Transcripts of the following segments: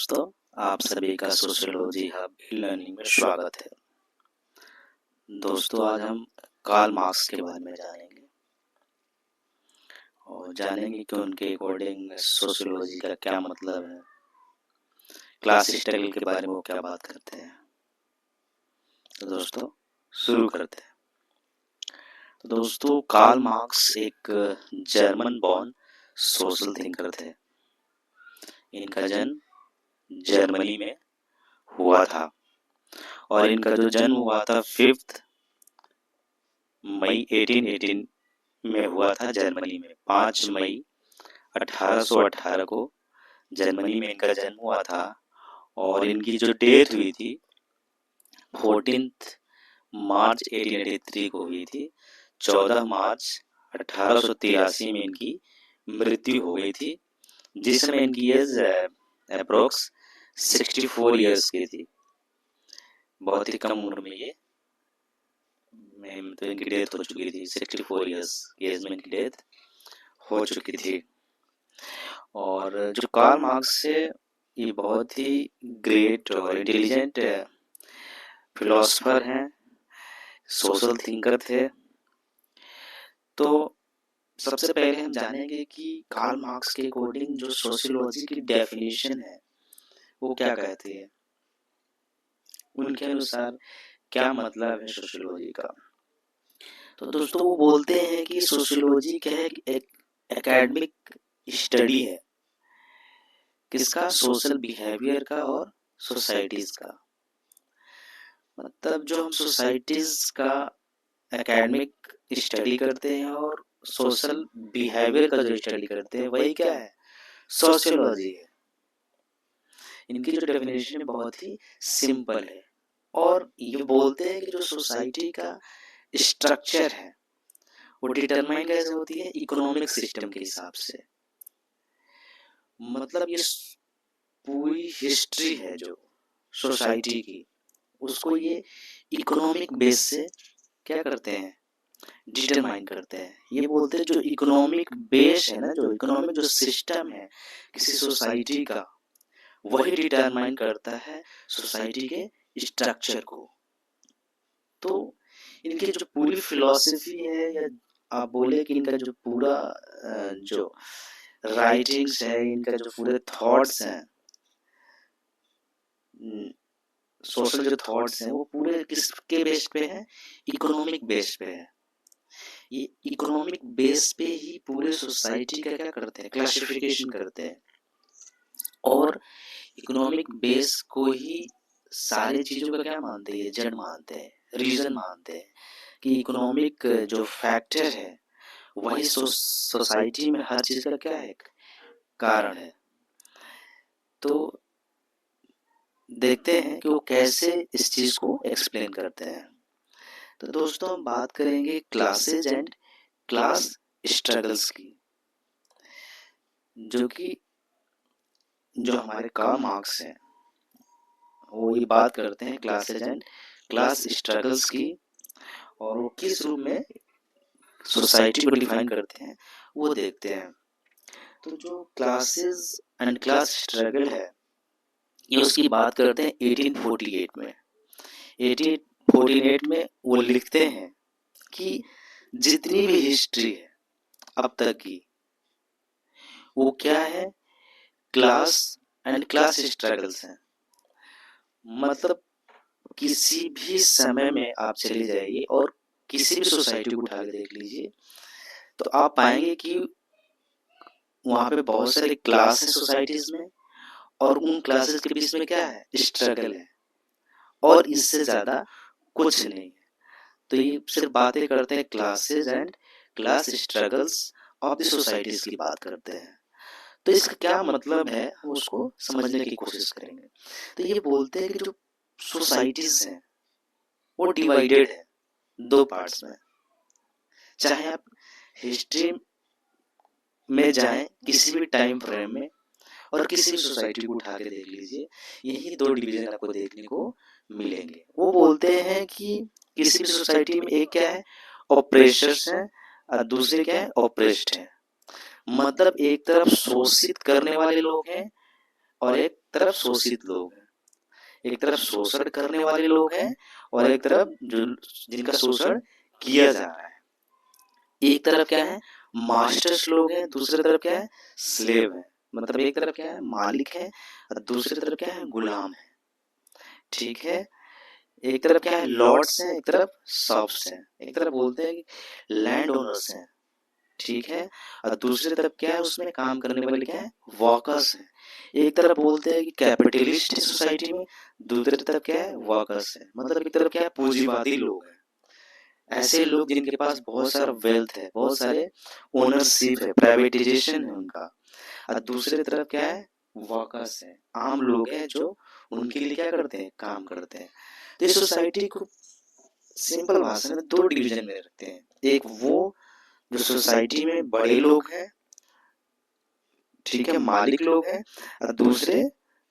दोस्तों, आप सभी का सोशियोलॉजी हब लर्निंग में स्वागत है। दोस्तों, आज हम कार्ल मार्क्स के बारे में जानेंगे और जानेंगे कि उनके अकॉर्डिंग सोशियोलॉजी का क्या मतलब है, क्लास स्ट्रगल के बारे में वो क्या बात करते हैं। तो दोस्तों, शुरू करते हैं। तो दोस्तों, कार्ल मार्क्स एक जर्मन बॉर्न सोशल थिंकर थे। इनका जन्म जर्मनी में हुआ था और इनका जो जन्म हुआ था 5 मई 1818 में हुआ था जर्मनी में। 5 मई 1818 को जर्मनी में इनका जन्म हुआ था और इनकी जो डेथ हुई थी 14 मार्च 1883 को हुई थी। 14 मार्च 1883 में इनकी मृत्यु हो गई थी, जिसमें इनकी एज अप्रोक्स 64 ईयर्स की थी। बहुत ही कम उम्र में ये तो इनकी डेथ हो चुकी थी। 64 ईयर्स की एज में इनकी डेथ हो चुकी थी। और जो कार्ल मार्क्स है ये बहुत ही ग्रेट और इंटेलिजेंट फिलोसफर हैं, सोशल थिंकर थे। तो सबसे पहले हम जानेंगे कि कार्ल मार्क्स के अकॉर्डिंग जो सोशियोलॉजी की डेफिनेशन है वो क्या कहती है, उनके अनुसार क्या मतलब है सोशियोलॉजी का। तो दोस्तों, वो बोलते हैं कि सोशियोलॉजी क्या है, एक एकेडमिक स्टडी है किसका, सोशल बिहेवियर का और सोसाइटीज का। मतलब जो हम सोसाइटीज का एकेडमिक स्टडी करते हैं और सोशल बिहेवियर का जो स्टडी करते हैं वही क्या है, सोशियोलॉजी है। इनकी जो डेफिनेशन है बहुत ही सिंपल है और ये बोलते हैं कि जो सोसाइटी का स्ट्रक्चर है वो डिटरमाइन कैसे होती है, इकोनॉमिक सिस्टम के हिसाब से। मतलब ये पूरी हिस्ट्री है जो सोसाइटी की, उसको ये इकोनॉमिक बेस से क्या करते हैं, डिटरमाइन करते हैं। ये बोलते हैं जो इकोनॉमिक बेस है ना, जो इकोनॉमिक जो सिस्टम है किसी सोसाइटी का, वही डिटरमाइन करता है सोसाइटी के स्ट्रक्चर को। तो इनकी जो पूरी फिलॉसफी है, या आप बोले कि इनका जो पूरा जो राइटिंग्स है, इनका जो पूरे थॉट्स हैं, सोशल जो थॉट्स हैं वो पूरे किसके बेस पे है, इकोनॉमिक बेस पे है। ये इकोनॉमिक बेस पे ही पूरे सोसाइटी का क्या करते हैं, क्लासिफिकेशन करते हैं और इकोनॉमिक बेस को ही सारी चीजों का क्या मानते हैं, जड़ मानते हैं, रीजन मानते हैं कि इकोनॉमिक जो फैक्टर है वही सोसाइटी में हर चीज का क्या है, कारण है। तो देखते हैं कि वो कैसे इस चीज को एक्सप्लेन करते हैं। तो दोस्तों, हम बात करेंगे क्लासेज एंड क्लास स्ट्रगल्स की, जो कि जो हमारे कार्ल मार्क्स हैं वो ये बात करते हैं क्लासेज एंड क्लास स्ट्रगल्स की, और वो किस रूप में सोसाइटी को डिफाइन करते हैं वो देखते हैं। तो जो क्लासेस एंड क्लास स्ट्रगल है ये उसकी बात करते हैं 1848 में। 1848 में वो लिखते हैं कि जितनी भी हिस्ट्री है अब तक की वो क्या है, क्लास एंड क्लास स्ट्रगल्स हैं। मतलब किसी भी समय में आप चले जाइए और किसी भी सोसाइटी को उठा के देख लीजिए तो आप पाएंगे कि वहां पे बहुत सारे क्लास हैं सोसाइटीज में और उन क्लासेस के बीच में क्या है, स्ट्रगल है, और इससे ज्यादा कुछ नहीं है। तो ये सिर्फ बातें करते हैं classes and class struggles of the societies की बात करते हैं। तो इसका क्या मतलब है उसको समझने की कोशिश करेंगे। तो ये बोलते हैं कि जो सोसाइटीज हैं वो डिवाइडेड है दो पार्ट्स में। चाहे आप हिस्ट्री में जाएं किसी भी टाइम फ्रेम में और किसी भी सोसाइटी को उठा के देख लीजिए, यही दो डिवीजन आपको देखने को मिलेंगे। वो बोलते हैं कि किसी भी सोसाइटी में एक क्या है, ऑपरेशर्स हैं और दूसरे क्या है, ऑपरेस्ड हैं। मतलब एक तरफ शोषित करने वाले लोग हैं और एक तरफ शोषित लोग हैं। एक तरफ शोषण करने वाले लोग हैं और एक तरफ जो जिनका शोषण किया जा रहा है। एक तरफ क्या है, मास्टर्स लोग हैं, दूसरी तरफ क्या है, स्लेव है। मतलब एक तरफ क्या है, मालिक है, और दूसरी तरफ क्या है, गुलाम है। ठीक है, एक तरफ क्या है, लॉर्ड्स हैं, एक तरफ सर्व्स हैं। एक तरफ बोलते हैं कि लैंड ओनर्स हैं, ठीक है, और दूसरी तरफ क्या है, उसमें काम करने वाले क्या है, वर्कर्स हैं। एक तरफ बोलते हैं कि कैपिटलिस्ट सोसाइटी में, दूसरी तरफ क्या है, वर्कर्स है। मतलब एक तरफ क्या है, पूंजीवादी लोग हैं, ऐसे लोग जिनके पास बहुत सारा वेल्थ है, बहुत सारे ओनरशिप है, प्राइवेटाइजेशन है उनका। और दूसरी तरफ क्या है, वर्कर्स है, आम लोग हैं जो उनके लिए क्या करते हैं, काम करते हैं। तो इस सोसाइटी को सिंपल भाषा में दो डिवीजन में रखते हैं। एक वो जो सोसाइटी में बड़े लोग हैं, ठीक है, मालिक लोग हैं, और दूसरे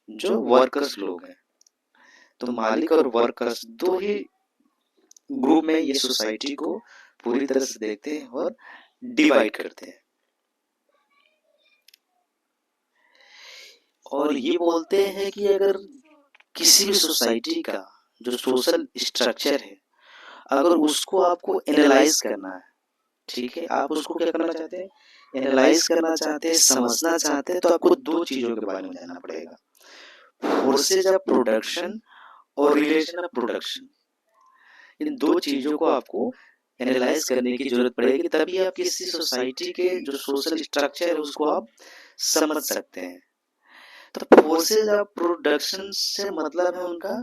जो वर्कर्स लोग हैं। तो मालिक और वर्कर्स दो ही ग्रुप में ये सोसाइटी को पूरी तरह से देखते हैं और डिवाइड करते हैं। और ये बोलते हैं कि अगर किसी भी सोसाइटी का जो सोशल स्ट्रक्चर है, अगर उसको आपको एनालाइज करना है, ठीक है, आप उसको क्या करना चाहते हैं, एनालाइज करना चाहते हैं, समझना चाहते हैं, तो आपको दो चीजों के बारे में जानना पड़ेगा, फोर्सेज ऑफ प्रोडक्शन और रिलेशन ऑफ प्रोडक्शन। इन दो चीजों को आपको एनालाइज करने की जरूरत पड़ेगी, तभी आप किसी सोसाइटी के जो सोशल स्ट्रक्चर है उसको आप समझ सकते हैं। तो फोर्सेज ऑफ प्रोडक्शन से मतलब है उनका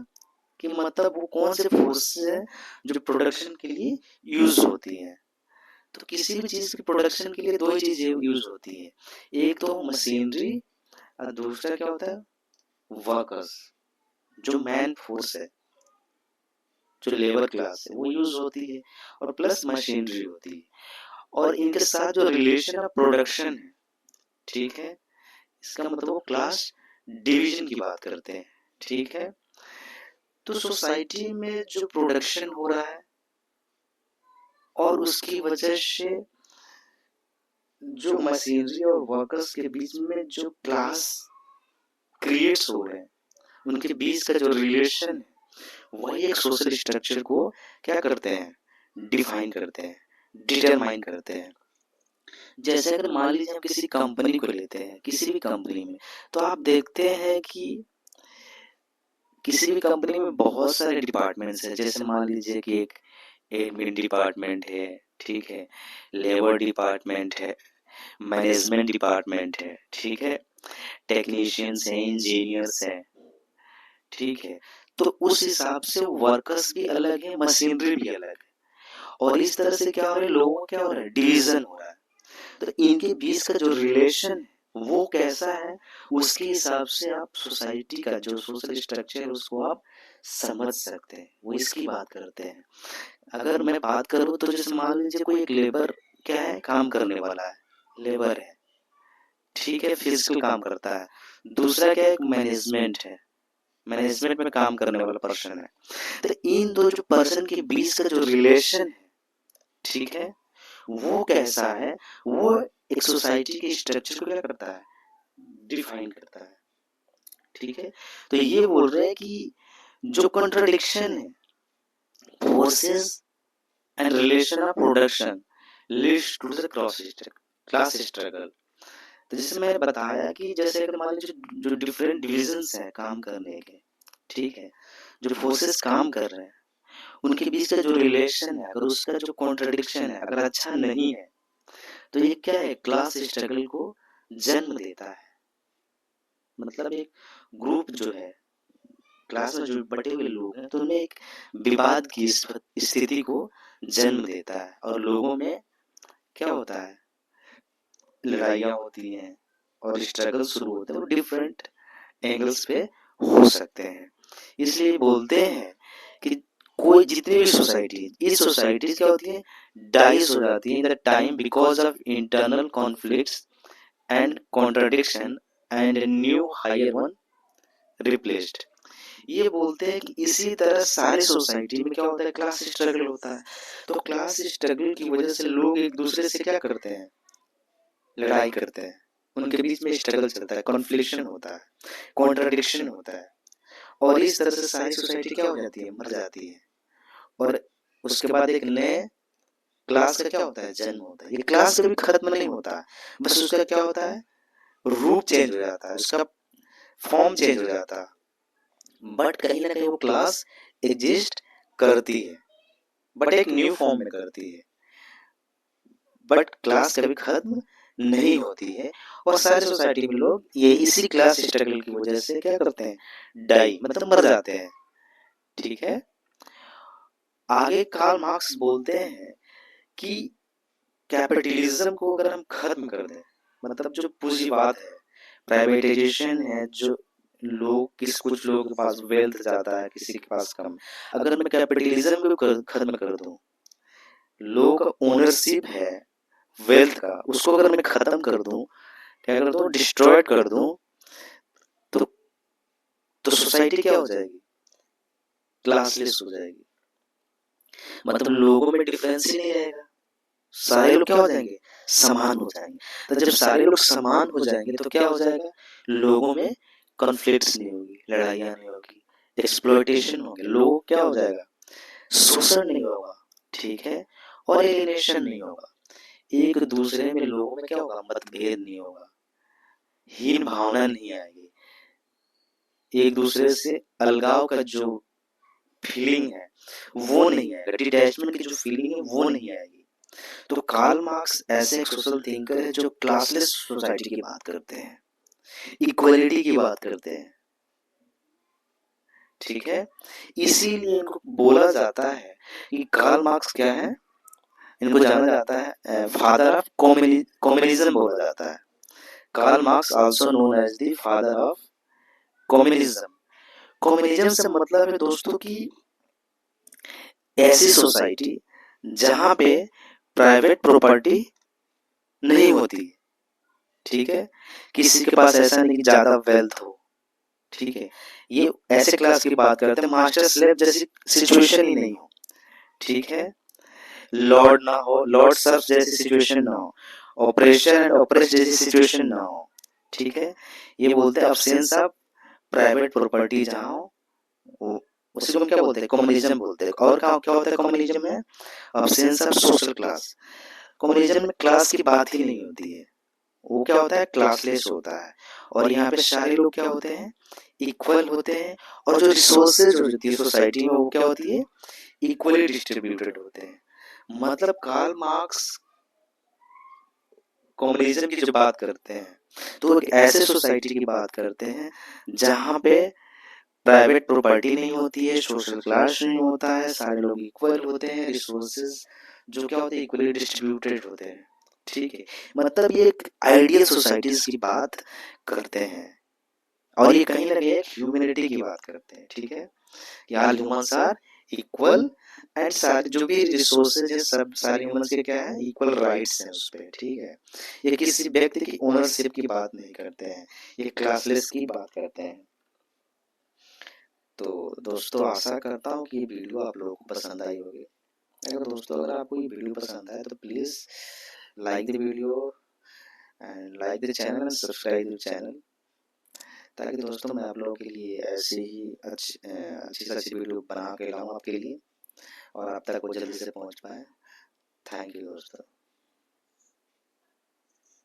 कि मतलब वो कौन से फोर्सेज है जो प्रोडक्शन के लिए यूज होती है। तो किसी भी चीज की प्रोडक्शन के लिए दो ही चीजें यूज होती है, एक तो मशीनरी और दूसरा क्या होता है, वर्कर्स, जो मैन फोर्स है, जो लेबर क्लास है, वो यूज होती है, और प्लस मशीनरी होती है। और इनके साथ जो रिलेशन ऑफ प्रोडक्शन है, ठीक है, इसका मतलब वो क्लास डिवीजन की बात करते हैं। ठीक है, तो सोसाइटी में जो प्रोडक्शन हो रहा है और उसकी वजह से जो मशीनरी और वर्कर्स के बीच में जो क्लास क्रिएट्स हो रहे हैं, उनके बीच का जो रिलेशन है, वही एक सोशल स्ट्रक्चर को क्या करते हैं, डिफाइन करते हैं, डिटरमाइन करते हैं। जैसे अगर मान लीजिए हम किसी कंपनी को लेते हैं, किसी भी कंपनी में, तो आप देखते हैं कि किसी भी कंपनी में बहुत सारे डिपार्टमेंट्स हैं। जैसे मान लीजिए कि एक एडमिन डिपार्टमेंट है, ठीक है, लेबर डिपार्टमेंट है, मैनेजमेंट डिपार्टमेंट है, ठीक है, टेक्नीशियंस हैं, इंजीनियर्स हैं, ठीक है। तो उस हिसाब से वर्कर्स भी अलग है, मशीनरी भी अलग है, और इस तरह से क्या हो रहा है, लोगों क्या हो रहा है, डिवीजन हो रहा है। तो इनके बीच का जो रिलेशन वो कैसा है, उसके हिसाब से आप सोसाइटी का जो सोशल स्ट्रक्चर है उसको आप समझ सकते हैं। वो इसकी बात करते हैं। अगर मैं बात करूं तो जैसे मान लीजिए कोई एक लेबर क्या है, काम करने वाला है, लेबर है, ठीक है, फिजिकल काम करता है। दूसरा क्या है, मैनेजमेंट है, मैनेजमेंट में काम करने वाला पर्सन है। तो इन दो जो पर्सन के बीच का जो रिलेशन है, ठीक है, वो कैसा है, वो एक सोसाइटी के स्ट्रक्चर को क्या करता है, डिफाइन करता है। ठीक है, तो ये बोल रहे हैं कि जो कॉन्ट्रडिक्शन है, forces and relation of production leads to the class struggle. तो जैसे मैंने बताया कि जैसे अगर मान लीजिए जो डिफरेंट डिविजन्स हैं काम करने के, ठीक है, जो फोर्सेस काम कर रहे हैं, उनके बीच का जो रिलेशन है, अगर उसका जो कॉन्ट्रडिक्शन है अगर अच्छा नहीं है, तो ये क्या है, क्लास स्ट्रगल को जन्म देता है। मतलब एक ग्रुप जो है, क्लास में जो बटे हुए लोग हैं, तो उनमें एक विवाद की स्थिति को जन्म देता है, और लोगों में क्या होता है, लड़ाइयाँ होती हैं और स्ट्रगल शुरू होते हैं, वो डिफरेंट एंगल्स पे हो सकते हैं। इसलिए बोलते हैं कि कोई जितनी भी सोसाइटी, इस सोसाइटी क्या होती है, डाइज हो जाती है in the time because of internal conflicts and contradiction and new hire one replaced. ये बोलते हैं कि इसी तरह सारे सोसाइटी में क्या होता है, क्लास स्ट्रगल होता है। तो क्लास स्ट्रगल की वजह से लोग एक दूसरे से क्या करते हैं, लड़ाई करते हैं, उनके बीच में स्ट्रगल चलता है, कॉन्फ्लिक्शन होता है, कॉन्ट्राडिक्शन होता है, और इस तरह से सारी सोसाइटी क्या हो जाती है, मर जाती है। और उसके बाद एक नए क्लास का क्या होता है, जन्म होता है। ये क्लास कभी खत्म नहीं होता, बस उसका क्या होता है, रूप चेंज हो जाता है, उसका फॉर्म चेंज हो जाता है, बट कहीं ना कहीं वो क्लास एग्जिस्ट करती है, बट एक न्यू फॉर्म में करती है। बट क्लास कभी खत्म नहीं होती है, और सारे सोसाइटी में लोग ये इसी क्लास स्ट्रगल की वजह से क्या करते हैं, डाई मतलब मर जाते हैं। ठीक है, आगे कार्ल मार्क्स बोलते हैं कि कैपिटलिज्म को अगर हम खत्म कर दें, मतलब जो पूंजीवाद है, प्राइवेटाइजेशन है, जो लोग कुछ लोगों के पास वेल्थ ज्यादा है, किसी के पास कम, अगर मैं कैपिटलिज्म को खत्म कर दूं, लोगों का ओनरशिप है वेल्थ का, उसको अगर मैं खत्म कर दूं, क्या कर दूं, डिस्ट्रॉयड कर दूं, तो सोसाइटी क्या हो जाएगी, क्लासलेस हो जाएगी। मतलब लोगों में डिफरेंस ही नहीं रहेगा, सारे लोग क्या हो जाएंगे, समान हो जाएंगे। तो जब सारे लोग समान हो जाएंगे तो क्या हो जाएगा, लोगों में कॉन्फ्लिक्ट्स नहीं होगी, लड़ाइयाँ नहीं होगी, एक्सप्लॉयटेशन होगी, लोग क्या हो जाएगा, शोषण नहीं होगा। ठीक है, और एलिनेशन नहीं होगा, एक दूसरे में लोगों में क्या होगा, मतभेद नहीं होगा, हीन भावना नहीं आएगी, एक दूसरे से अलगाव का जो फीलिंग है वो नहीं आएगा, डिटैचमेंट की जो फीलिंग है वो नहीं आएगी। तो कार्ल मार्क्स ऐसे एक सोशल थिंकर है जो क्लासलेस सोसाइटी की बात करते हैं, इक्वलिटी की बात करते हैं। ठीक है, इसीलिए इनको बोला जाता है कि कार्ल मार्क्स क्या है, इनको जाना जाता है फादर ऑफ कम्युनिज्म बोला जाता है। Karl Marx also known as the father of communism. Communism से मतलब है दोस्तों की ऐसी सोसाइटी जहां पे प्राइवेट प्रॉपर्टी नहीं होती। ठीक है, किसी के पास ऐसा नहीं कि ज्यादा वेल्थ हो। ठीक है, ये ऐसे क्लास की बात करते हैं, मास्टर स्लेव जैसी सिचुएशन ही नहीं हो। ठीक है, लॉर्ड ना हो, लॉर्ड सर्फ जैसी सिचुएशन ना हो, ऑपरेशन एंड ऑपरेस जैसी सिचुएशन ना हो। ठीक है, ये बोलते हैं अब्सेंस ऑफ प्राइवेट प्रॉपर्टी जहाँ हो, उसी को हम क्या बोलते हैं, कम्युनिज्म बोलते हैं। और क्या क्या होता है कम्युनिज्म में, absence of social class. Communism में क्लास की बात ही नहीं होती है, वो क्या होता है, क्लासलेस होता है। और यहाँ पे सारे लोग क्या होते हैं, इक्वल होते हैं, और जो रिसोर्सेज होती है सोसाइटी में वो क्या होती है, इक्वली डिस्ट्रीब्यूटेड होते हैं। मतलब कार्ल मार्क्स कम्युनिज्म की जो बात करते हैं तो एक ऐसे सोसाइटी की बात करते हैं जहाँ पे प्राइवेट प्रॉपर्टी नहीं होती है, सोशल क्लास नहीं होता है, सारे लोग इक्वल होते हैं, रिसोर्सेज जो क्या होते हैं, इक्वली डिस्ट्रीब्यूटेड होते हैं। ठीक है, मतलब ये एक आइडियल सोसाइटीज की बात करते हैं, और ये कहीं ना कहीं ह्यूमैनिटी की बात करते हैं। ठीक है, कि all humans are equal, and सारे जो भी रिसोर्सेज है सब सारे ह्यूमंस के क्या है, इक्वल राइट्स हैं उस पे। ठीक है, ये किसी व्यक्ति की ओनरशिप की बात नहीं करते हैं, ये क्लासलेस की बात करते हैं। तो दोस्तों आशा करता हूँ कि ये वीडियो आप लोगों को पसंद आई होगी। अगर दोस्तों अगर आपको ये वीडियो पसंद आए तो please like the video and like the channel and subscribe the channel, ताकि दोस्तों मैं आप लोगों के लिए ऐसे ही अच्छी से अच्छी वीडियो बना के लाऊं आपके लिए, और आप तक वो जल्दी से पहुंच पाए। थैंक यू दोस्तों।